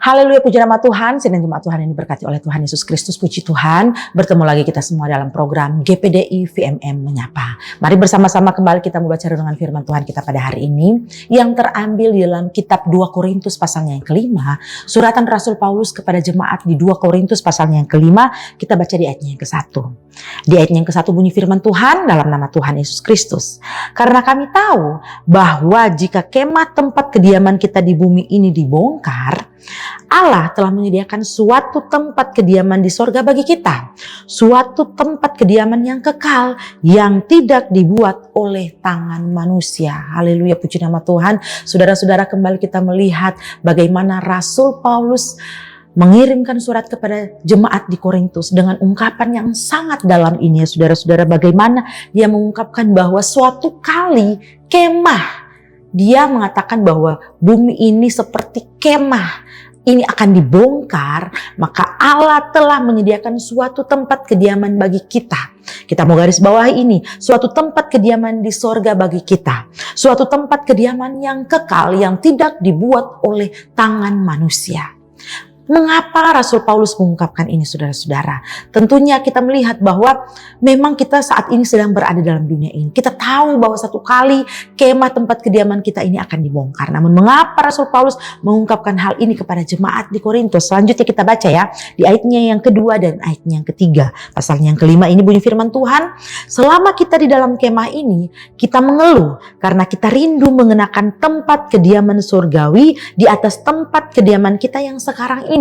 Haleluya, puji nama Tuhan. Sidang jemaat Tuhan ini diberkati oleh Tuhan Yesus Kristus. Puji Tuhan, bertemu lagi kita semua dalam program GPDI VMM Menyapa. Mari bersama-sama kembali kita membaca renungan firman Tuhan kita pada hari ini, yang terambil di dalam kitab 2 Korintus pasalnya yang kelima. Suratan Rasul Paulus kepada jemaat di 2 Korintus pasalnya yang kelima. Kita baca di ayatnya yang ke-1. Di ayatnya yang ke-1 bunyi firman Tuhan dalam nama Tuhan Yesus Kristus. Karena kami tahu bahwa jika kemah tempat kediaman kita di bumi ini dibongkar, Allah telah menyediakan suatu tempat kediaman di sorga bagi kita. Suatu tempat kediaman yang kekal, yang tidak dibuat oleh tangan manusia. Haleluya, puji nama Tuhan. Saudara-saudara, kembali kita melihat bagaimana Rasul Paulus mengirimkan surat kepada jemaat di Korintus dengan ungkapan yang sangat dalam ini ya saudara-saudara. Bagaimana dia mengungkapkan bahwa suatu kali kemah, dia mengatakan bahwa bumi ini seperti kemah, ini akan dibongkar, maka Allah telah menyediakan suatu tempat kediaman bagi kita. Kita mau garis bawahi ini, suatu tempat kediaman di sorga bagi kita. Suatu tempat kediaman yang kekal, yang tidak dibuat oleh tangan manusia. Mengapa Rasul Paulus mengungkapkan ini saudara-saudara? Tentunya kita melihat bahwa memang kita saat ini sedang berada dalam dunia ini. Kita tahu bahwa satu kali kemah tempat kediaman kita ini akan dibongkar. Namun mengapa Rasul Paulus mengungkapkan hal ini kepada jemaat di Korintus? Selanjutnya kita baca ya, di ayatnya yang kedua dan ayatnya yang ketiga. Pasalnya yang kelima ini bunyi firman Tuhan. Selama kita di dalam kemah ini, kita mengeluh karena kita rindu mengenakan tempat kediaman surgawi di atas tempat kediaman kita yang sekarang ini.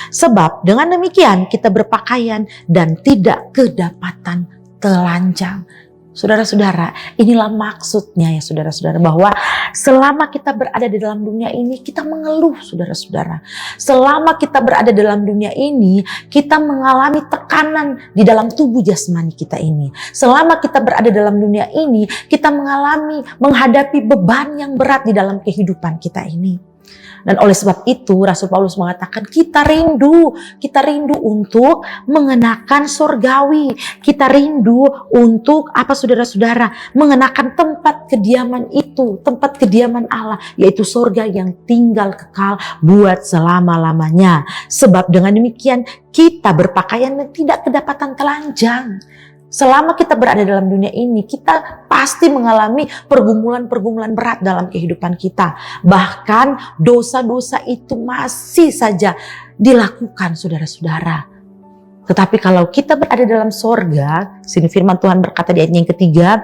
Sebab dengan demikian kita berpakaian dan tidak kedapatan telanjang. Saudara-saudara, inilah maksudnya ya saudara-saudara, bahwa selama kita berada di dalam dunia ini kita mengeluh saudara-saudara. Selama kita berada dalam dunia ini kita mengalami tekanan di dalam tubuh jasmani kita ini. Selama kita berada dalam dunia ini kita menghadapi beban yang berat di dalam kehidupan kita ini. Dan oleh sebab itu Rasul Paulus mengatakan kita rindu untuk mengenakan sorgawi. Kita rindu untuk apa saudara-saudara? Mengenakan tempat kediaman itu, tempat kediaman Allah, yaitu sorga yang tinggal kekal buat selama-lamanya. Sebab dengan demikian kita berpakaian dan tidak kedapatan telanjang. Selama kita berada dalam dunia ini, kita pasti mengalami pergumulan-pergumulan berat dalam kehidupan kita. Bahkan dosa-dosa itu masih saja dilakukan saudara-saudara. Tetapi kalau kita berada dalam sorga, sini firman Tuhan berkata di ayat yang ketiga,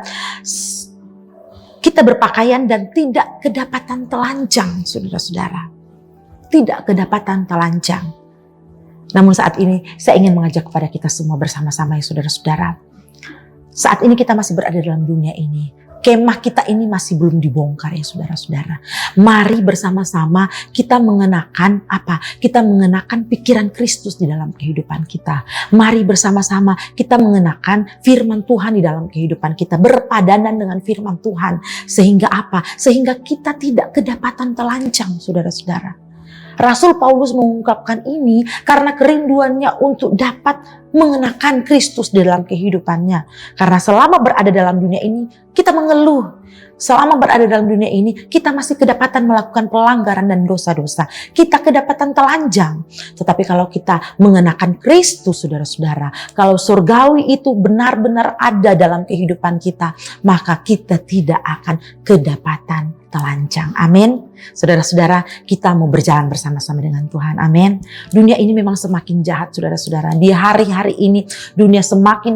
kita berpakaian dan tidak kedapatan telanjang saudara-saudara. Tidak kedapatan telanjang. Namun saat ini saya ingin mengajak kepada kita semua bersama-sama ya saudara-saudara. Saat ini kita masih berada dalam dunia ini. Kemah kita ini masih belum dibongkar ya saudara-saudara. Mari bersama-sama kita mengenakan apa? Kita mengenakan pikiran Kristus di dalam kehidupan kita. Mari bersama-sama kita mengenakan firman Tuhan di dalam kehidupan kita. Berpadanan dengan firman Tuhan. Sehingga apa? Sehingga kita tidak kedapatan telanjang saudara-saudara. Rasul Paulus mengungkapkan ini karena kerinduannya untuk dapat mengenakan Kristus di dalam kehidupannya. Karena selama berada dalam dunia ini kita mengeluh. Selama berada dalam dunia ini kita masih kedapatan melakukan pelanggaran dan dosa-dosa. Kita kedapatan telanjang. Tetapi kalau kita mengenakan Kristus saudara-saudara, kalau surgawi itu benar-benar ada dalam kehidupan kita, maka kita tidak akan kedapatan telanjang. Amin. Saudara-saudara, kita mau berjalan bersama-sama dengan Tuhan. Amin. Dunia ini memang semakin jahat saudara-saudara. Di hari-hari ini dunia semakin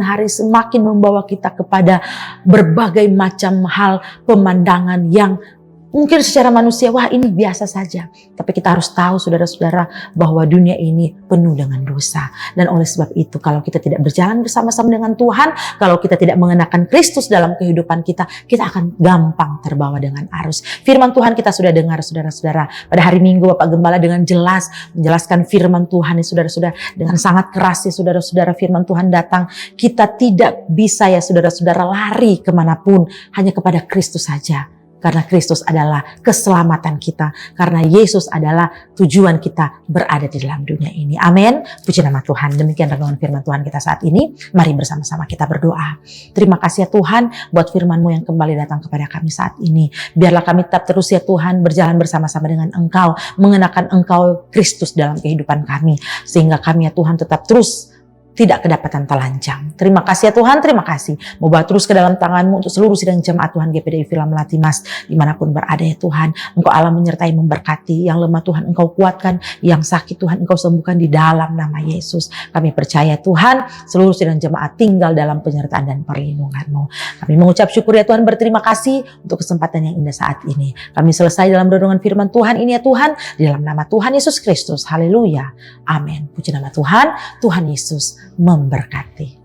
membawa kita kepada berbagai macam hal, pemandangan yang mungkin secara manusia, wah ini biasa saja. Tapi kita harus tahu saudara-saudara bahwa dunia ini penuh dengan dosa. Dan oleh sebab itu kalau kita tidak berjalan bersama-sama dengan Tuhan, kalau kita tidak mengenakan Kristus dalam kehidupan kita, kita akan gampang terbawa dengan arus. Firman Tuhan kita sudah dengar saudara-saudara. Pada hari Minggu Bapak Gembala dengan jelas menjelaskan firman Tuhan ya saudara-saudara. Dengan sangat keras ya saudara-saudara, firman Tuhan datang. Kita tidak bisa ya saudara-saudara lari kemanapun, hanya kepada Kristus saja. Karena Kristus adalah keselamatan kita. Karena Yesus adalah tujuan kita berada di dalam dunia ini. Amin. Puji nama Tuhan. Demikian renungan firman Tuhan kita saat ini. Mari bersama-sama kita berdoa. Terima kasih ya Tuhan buat firman-Mu yang kembali datang kepada kami saat ini. Biarlah kami tetap terus ya Tuhan berjalan bersama-sama dengan Engkau. Mengenakan Engkau Kristus dalam kehidupan kami. Sehingga kami ya Tuhan tetap terus tidak kedapatan telanjang. Terima kasih ya Tuhan, terima kasih. Mau bawa terus ke dalam tangan-Mu untuk seluruh sidang jemaat Tuhan GPDI Villa Melati Mas. Dimanapun berada ya Tuhan. Engkau Allah menyertai memberkati. Yang lemah Tuhan Engkau kuatkan. Yang sakit Tuhan Engkau sembuhkan di dalam nama Yesus. Kami percaya Tuhan seluruh sidang jemaat tinggal dalam penyertaan dan perlindungan-Mu. Kami mengucap syukur ya Tuhan, berterima kasih untuk kesempatan yang indah saat ini. Kami selesai dalam renungan firman Tuhan ini ya Tuhan. Di dalam nama Tuhan Yesus Kristus. Haleluya. Amin. Puji nama Tuhan. Tuhan Yesus memberkati.